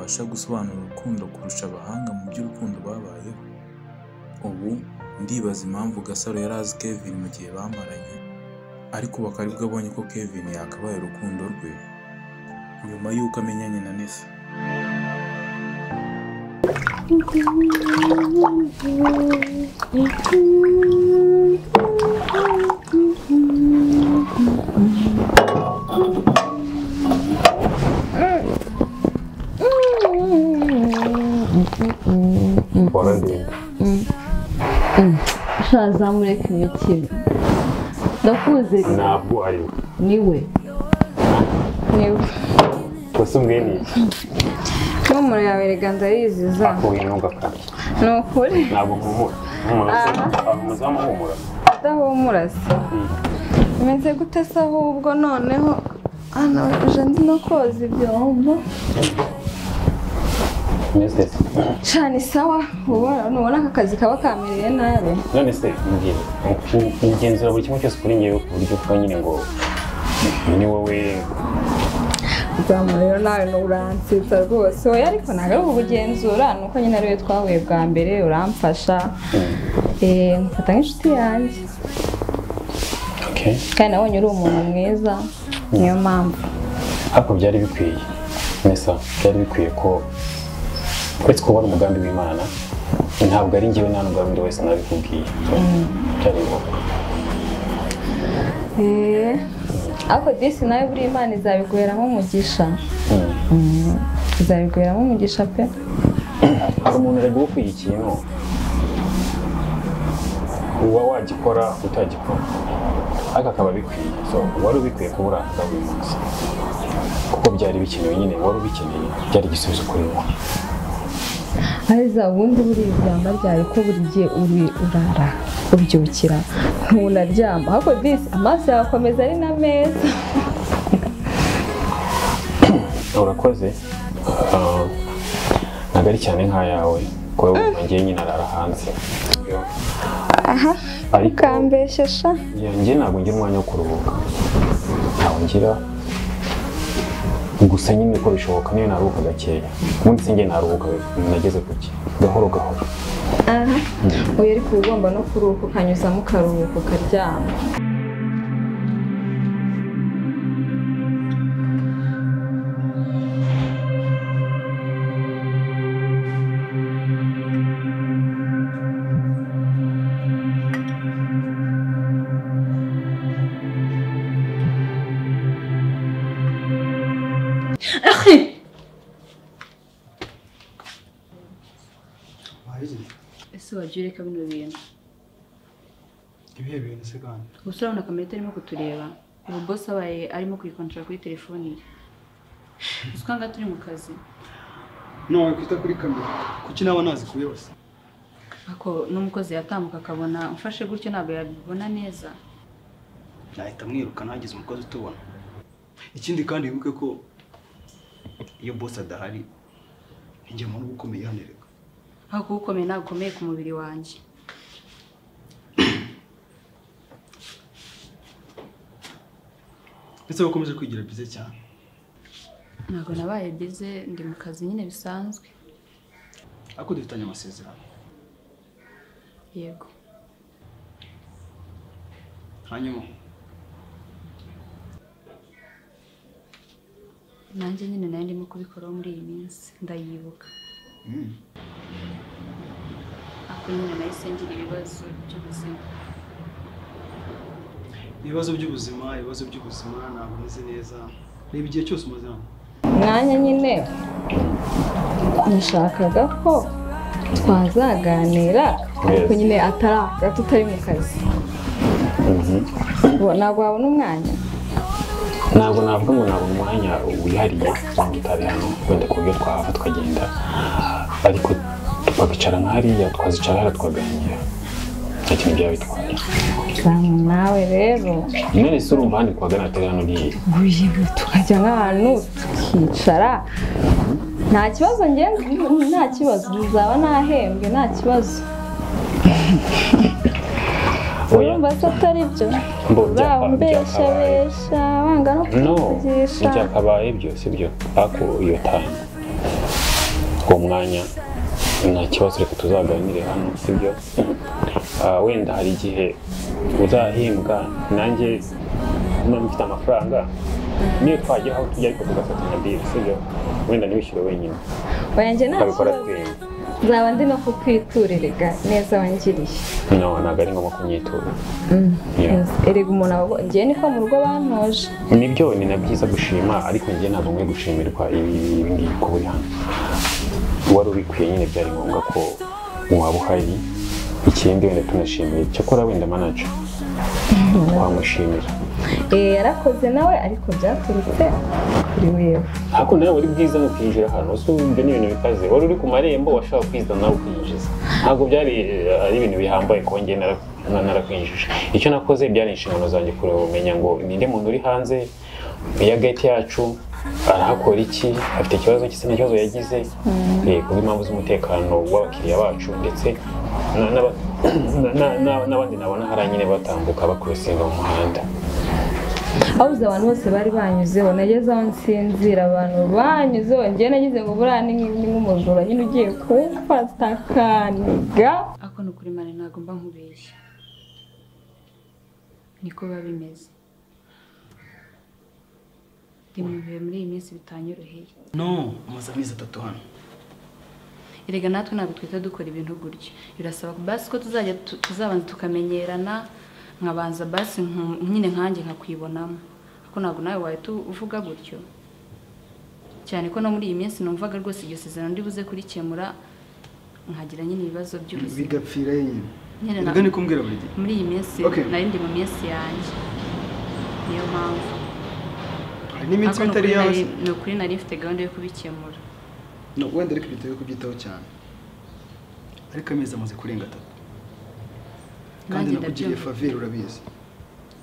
babasha gusobanura urukundo kurusha abahanga mu by'urukundo babayeho. Ubu ndibaza impamvu Gasaro yari azi Kevin mu gihe bamaranye, ariko bakaba aribwo abonye ko Kevin yakabaye urukundo rwe nyuma y'uko amenyanye na Nessa. Shazamureka imitima ndakuze ntabwo ari niwe gusa umwene n'umuro yawe rega ndariziza akuye ntugakara nukuri ntabwo nkumura umuzamu humura adahumura se umeze gute se ahubwo noneho hano uje ndi no koza ibyombo Shani sawa ubona aka kazi kaba kamereye nabi none se mbwira ingenzura buri kimwe cyose kuri ngewe ku buryo twa nyine ngo ni wowe rero nawe n'uransitsa rwose oya ariko ntabwo ari ubugenzura nuko nyine ariwe twahuye bwa mbere uramfasha mfata nk'inshuti yanjye kandi nabonye uri umuntu mwiza niyo mpamvu ariko byari bikwiye Nessa byari bikwiye ko uretse ko wari umugambi w'Imana ntabwo ari njyewe nta n'ubwo undi wese nabikubwiye byari ngombwa ariko disi nawe buri Imana izabiguheramo umugisha izabiguheramo umugisha pe hari umuntu ari gukwiye ikintu uba wagikora utagikora ariko akaba bikwiye so wari ubikwiye kuba uranga buri munsi kuko byari bikenewe nyine wari ubikeneye byari igisubizo kuri wowe Aiza ubundi buri ijambo ryawe ko buri gihe urara ubyukira ntunaryama ahubwo disi amaso yawe akomeza ari na meza urakoze ntabwo ari cyane nk'ayawe kuko ngiye nyine arara hanze ukambeshesha njye ntabwo ngira umwanya wo kuruhuka ntabwo ngira gusa nyine ko bishoboka niyo naruhuka gakeya ubundi se njye naruhuka nageze kuki gahoro gahoro oya ariko ugomba no kuruhuka ukanyuzamo ukaruhuka ukaryama ese wagiye ureka bino bintu ibihe bintu se kandi gusa urabona kamera itarimo kutureba ubu boss abaye arimo kuyikontorora kuri telefoni ye usanga turi mu kazi no kwita kuri kamera kuki naba nazikuye bose ako n'umukozi yatambuka akabona umfashe gutyo ntabwo yabibona neza nahita mwiruka nagize umukozi utubona ikindi kandi wibuke ko iyo boss adahari njye muntu ukomeye hano reka ako ukomeye ntabwo ukomeye ku mubiri wanjye ndetse bakomeje kwigira bize cyane ntabwo nabaye bize ndi mu kazi nyine bisanzwe ariko dufitanye amasezerano yego hanyuma nanjye nyine nayo ndimo kubikoraho muri iyi minsi ndayibuka ako nyine nahise ngira ibibazo by'ubuzima ibibazo by'ubuzima ntabwo meze neza reba igihe cyose umaze hano mwanya nyine nashakaga ko twazaganira ariko nyine atari tutari mu kazi ntabwo wabona umwanya ntabwo navuga ngo ntabwo umwanya wihariye utari hano wenda ku buryo twahava tukagenda ariko tukicara nk'hariya twazicara hariya twaganira nta kintu byaba bitwaye nawe rero none se urumva hano twagana atari hano uriye tukajya nk'ahantu tukicara nta kibazo nta kibazo uzaba nahembwe nta kibazo urumva se atari byo urambeshya wanga no kuvugisha byakabaye byo si byo ako iyo time uwo mwanya nta kibazo reka tuzaganire hano sibyo wenda hari igihe uzahembwa nanjye niba mfite amafaranga niyo twajya aho tujya ariko tugafatanya deal sibyo wenda ntiwishyure wenyine wanjye nta kibazo nzaba ndi no kukwiturira neza wangiriye no ntabwo ari ngombwa kunyitura erega umuntu ngiye niko mu rugo bantoje nibyo ni na byiza gushima ariko njye ntabwo nkwiye gushimirwa ibi ngibi ko buri hano wari ubikwiye nyine byari ngombwa ko waba uhari ikindi wenda tunashimiye cyakora wenda manager wamushimira yarakoze nawe ariko byaturutse kuri wewe ariko nawe wari bwiza no kwinjira hano usubye n'ibintu bikaze wari uri ku marembo washaka kwiza nawe kwinjiza ntabwo byari ari ibintu bihambaye ko njye narakwinjije icyo nakoze byari inshingano zanjye kumenya ngo ninde muntu uri hanze ya gate yacu arahakora iki afite ikibazo cy'ise n'ikibazo yagize kubw'impamvu z'umutekano w'abakiriya bacu ndetse n'abandi nabona hari nyine batambuka bakurusinga mu muhanda abuze abantu bose bari banyuzeho nageze aho nsinzira abantu banyuzeho njye nagize ngo buriya ni nk'umujura nyine ugiye kumfata kaniga ako ni ukuri mane ntabwo mba nkubeshya niko biba bimeze ndi mu bihe muri iyi minsi bitanyoroheye amaze amezi 3 hano erega natwe ntabwo twita dukora ibintu gutyo birasaba basi ko tuzabanza tukamenyerana nkabanza basi nyine nkanjye nkakwibonamo ariko ntabwo nawe wahita uvuga gutyo cyane ko no muri iyi minsi numvaga rwose iryo sezerano ndibuze kurikemura nkagira nyine ibibazo by'ubuzima bigapfira nyine ntabwo ni kumbwira buri gihe muri iyi minsi nari ndi mu minsi yanjye niyo mpamvu hari n'iminsi bitari yawe ni ukuri nari mfite gahunda yo kubikemura wenda ariko bitewe kubyitaho cyane ariko amezi amaze kurenga 3 kandi nakugiriye faveur urabizi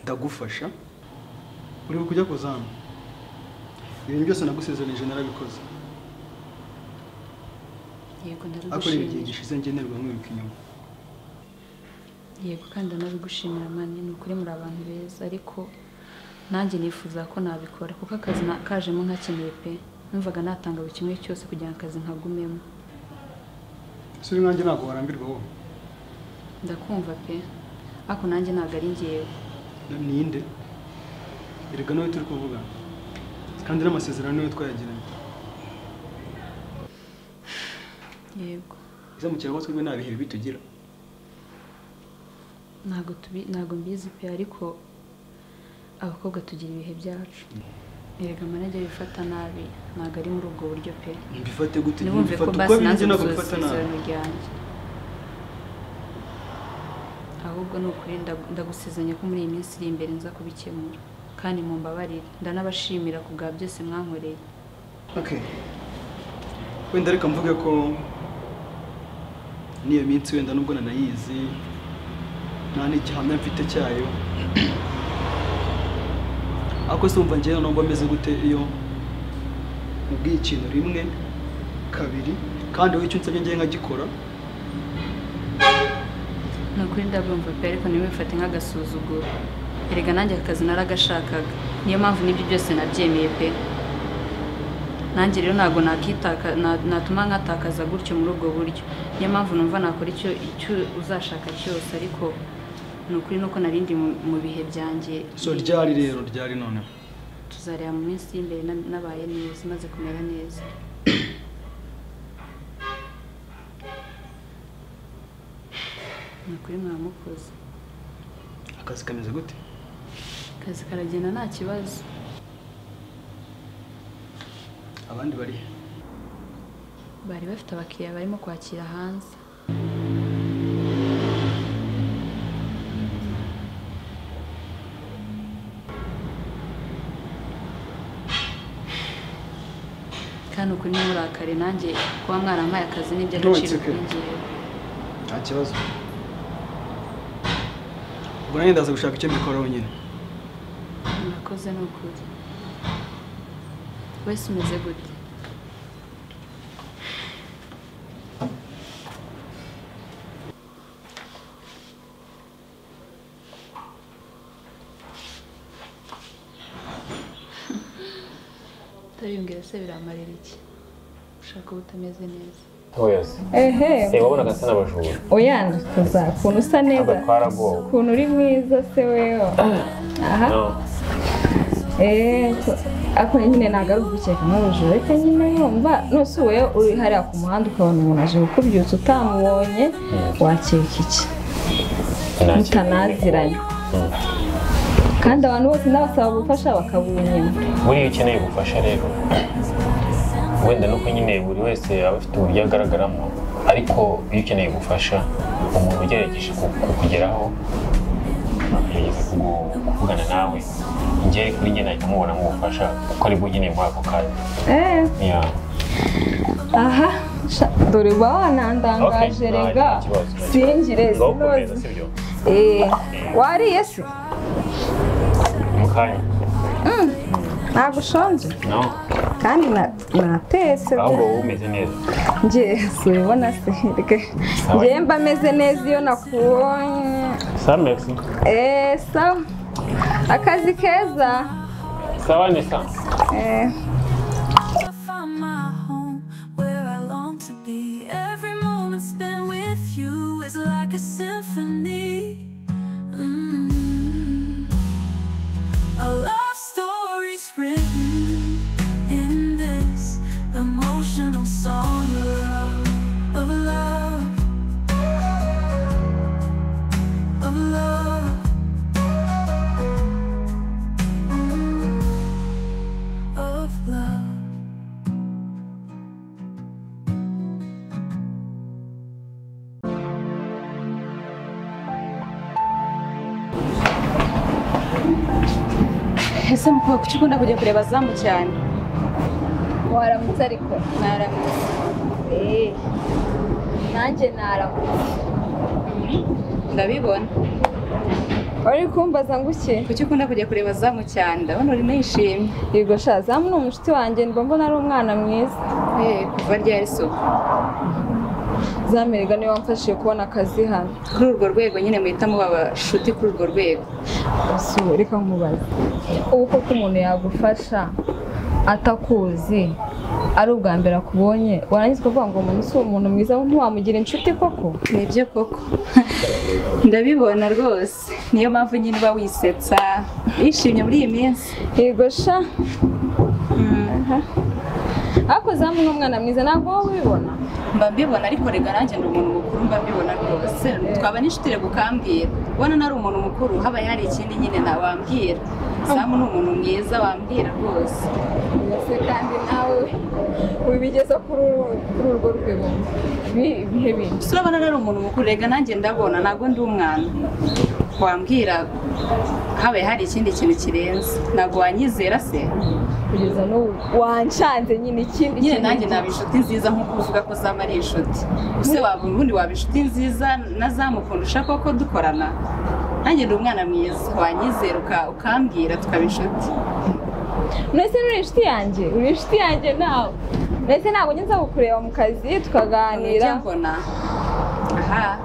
ndagufasha uri kujya kuzana ibintu byose nagusezeranije narabikoze yego ndagushimira igihe gishize ngenerwa nk'ibika inyuma yego kandi nabigushimira mani ni ukuri muri abantu beza ariko nanjye nifuza ko nabikora kuko akazi kajemo nkakeneye pe numvaga natanga buri kimwe cyose kugira ngo akazi nkagumemo suri nkanjye ntabwo warambirwa wowe ndakumva pe ako nanjye ntabwo ari ngewe ninde erega nawe turi kuvuga kandi n'amasezerano niyo twayagiranye yego izamukira ko twebwe nta bihe bibi tugira ntabwo mbizi pe ariko abakobwa tugira ibihe byacu erega manager bifata nabi ntabwo ari muri ubwo buryo pe mbifate gute mbifate uko bindi ntabwo bifata nabi ahubwo ni ukuri ndagusezeranya ko muri iyi minsi iri imbere nza kubikemura kandi mumbabarire ndanabashimira ku bwa byose mwankoreye wenda reka mvuge ko niyo minsi wenda nubwo nanayizi nta n'igihamya mfite cyayo ako se umva njyewe nubwo ameze gute iyo mubwiye ikintu rimwe kabiri kandi wowe icyo unsabye njyewe nkagikora ni ukuri ndabyumva pe ariko ntibifate nk'agasuzuguro erega nanjye akazi naragashakaga niyo mpamvu n'ibyo byose nabyemeye pe nanjye rero ntabwo natuma nkatakaza gutyo muri ubwo buryo niyo mpamvu numva nakora icyo uzashaka cyose ariko ni ukuri nuko narindi mu bihe byanjye so ryari rero ryari none tuzareba mu minsi y'imbere nabaye neza maze kumera neza ni ukuri mwamukoze akazi kameze gute akazi karagenda nta kibazo abandi bari bafite abakiriya barimo kwakira hanze kandi ukuri n'uburakari nanjye kuba mwarampaye akazi n'iby'agaciro kuri njyewe nta kibazo ubwo nanjye ndaza gushaka icyo mbikoraho nyine murakoze ni ukuri wese umeze gute utariyongera se biramarira iki ushaka utameze neza. Oya. Wabona gasa n'abajura. Oya ndakuza kuntu usa neza. Kuntu uri mwiza se wewe. Aha. Ako nyine nagaruka gukeka nk'ubujura reka nyine yumva nose wewe uri hariya ku muhanda ukabona umuntu aje kukubyutsa utamubonye wakeka iki mutanaziranye kandi abantu bose n'abasaba gufasha bakabunyima buriya ukeneye gufasha rero wenda nuko nyine buri wese aba afite uburyo agaragaramo ariko iyo ukeneye gufasha umuntu ugerageje kukugeraho kuvugana nawe njye kuri njye nahita mubona nk'ubufasha kuko ari bwo ukeneye muri ako kanya. Aha dore uba wanandangaje rega singire sinoze. Wariye se mu kanya ntabwo ushonje kandi natetse ahubwo wowe umeze neza njye subibona se njye mba meze neza iyo nakubonye merci sawa akazi keza sawa ni sawa Ese mukobwa kuki ukunda kujya kureba zamu cyane? Waramutse ariko naramutse. Nanjye naramutse. Ndabibona. Wari kumbaza nguke? Kuki ukunda kujya kureba zamu cyane? Ndabona uri nishimye. Yego sha zamu ni umushuti wanjye mbona ari umwana mwiza. Kuva ryari so? Zamerega niwe wamfashije kubona akazi hano. Kuri urwo rwego nyine muhitamo babashuti kuri urwo rwego. Reka nkubaze ubu koko umuntu yagufasha atakuzi ari ubwa mbere akubonye warangiza kuvuga ngo umuntu si umuntu mwiza ntiwamugira inshuti koko? Nibyo koko ndabibona rwose niyo mpamvu nyine uba wisetsa wishimye muri iyi minsi. Yego sha ako zamu n'umwana mwiza ntabwo wowe ubibona? Mba mbibona ariko rega nanjye ndi umuntu mukuru mba mbibona rwose twaba n'inshuti gukambwira ubona nari umuntu mukuru habaye hari ikindi nyine wambwira zamu ni umuntu mwiza wambwira rwose. Kandi nawe ubigeza kuri urwo rwego ibihe bindi urabona nari umuntu mukuru rega nanjye ndabona ntabwo ndi umwana wambwira habaye hari ikindi kintu kirenze ntabwo wanyizera se kugeza n'ubu wanshanze nyine ikindi nyine nanjye naba inshuti nziza nk'uko uvuga ko zama ari inshuti use ubundi waba inshuti nziza na zamukunda ushaka ko dukorana nanjye ndi umwana mwiza wanyizera ukambwira tukaba inshuti. Mwese uri inshuti yanjye uri inshuti yanjye nawe mwese ntabwo ngenza kukureba mu kazi tukaganira mbona aha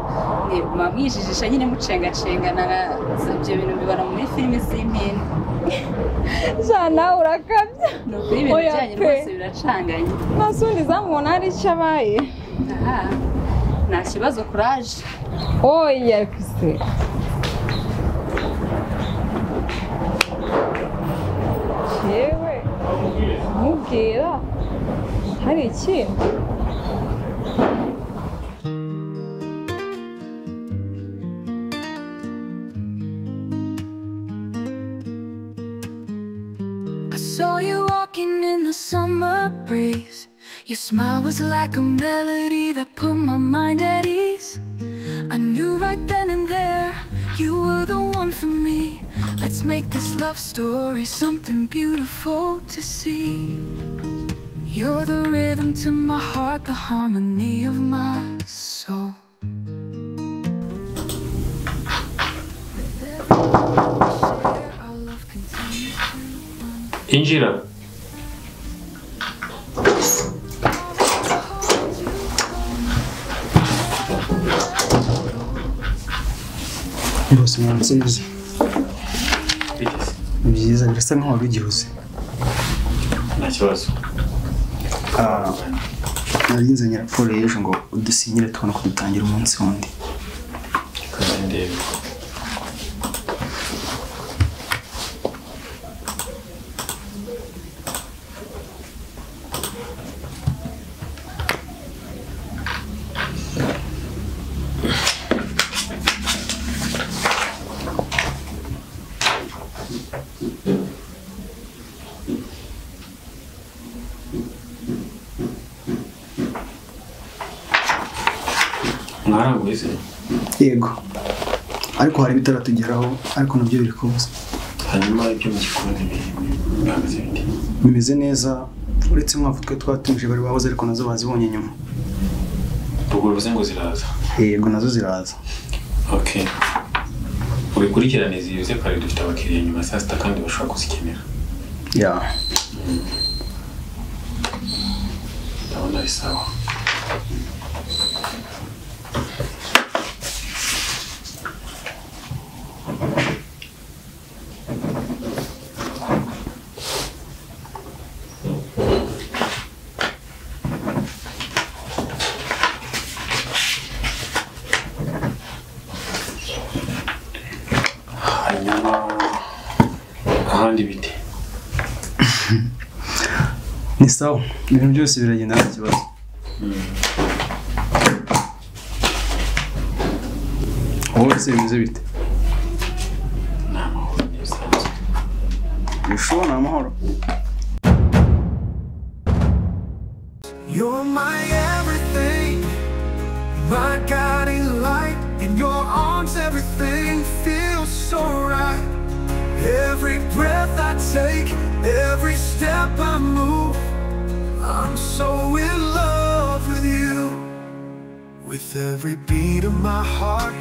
ni mwijijisha nyine mucengacengana ibyo bintu bibara muri filime z'impinga jana urakabya no kuri ibintu bijyanye rwose biracanganye nasundi zamubona hari icyo abaye aha nta kibazo kuraje oya kuse yewe mubwira hari ikintu Saw you walking in the summer breeze. Your smile was like a melody that put my mind at ease. I knew right then and there you were the one for me. Let's make this love story something beautiful to see. You're the rhythm to my heart, the harmony of my soul. Injira. Bose mwansize. Byiza birasa nkaho wari ugihuse. Nta kibazo. narinzanye raporo y'ejo ngo udusinyire tubona ko dutangira umunsi wundi. Kandi ndebe. Mwaraguze? Yego. Ariko hari bitaratugeraho, ariko nabyo biri kuza. Hanyuma ibyo mu gikoni bihagaze bite? Bimeze neza, uretse mwavu twe twatumije bari bahoze ariko nazo bazibonye nyuma. Ubwo bivuze ngo ziraza? Yego, nazo ziraza. Okay. Ubikurikirane zivuze ko ari dufite abakiriya nyuma saa sita kandi bashobora kuzikenera. Ya. Ndabona ari sawa. Ahandi bite? Ni sawa, ibintu byose biragenda nta kibazo. Wowe se bimeze bite? Ni amahoro n'ibisanzwe. Ni amahoro. You're my everything, my guiding light. In your arms everything feels so right. Every breath I take, every step I move, I'm so in love with you. With every beat of my heart,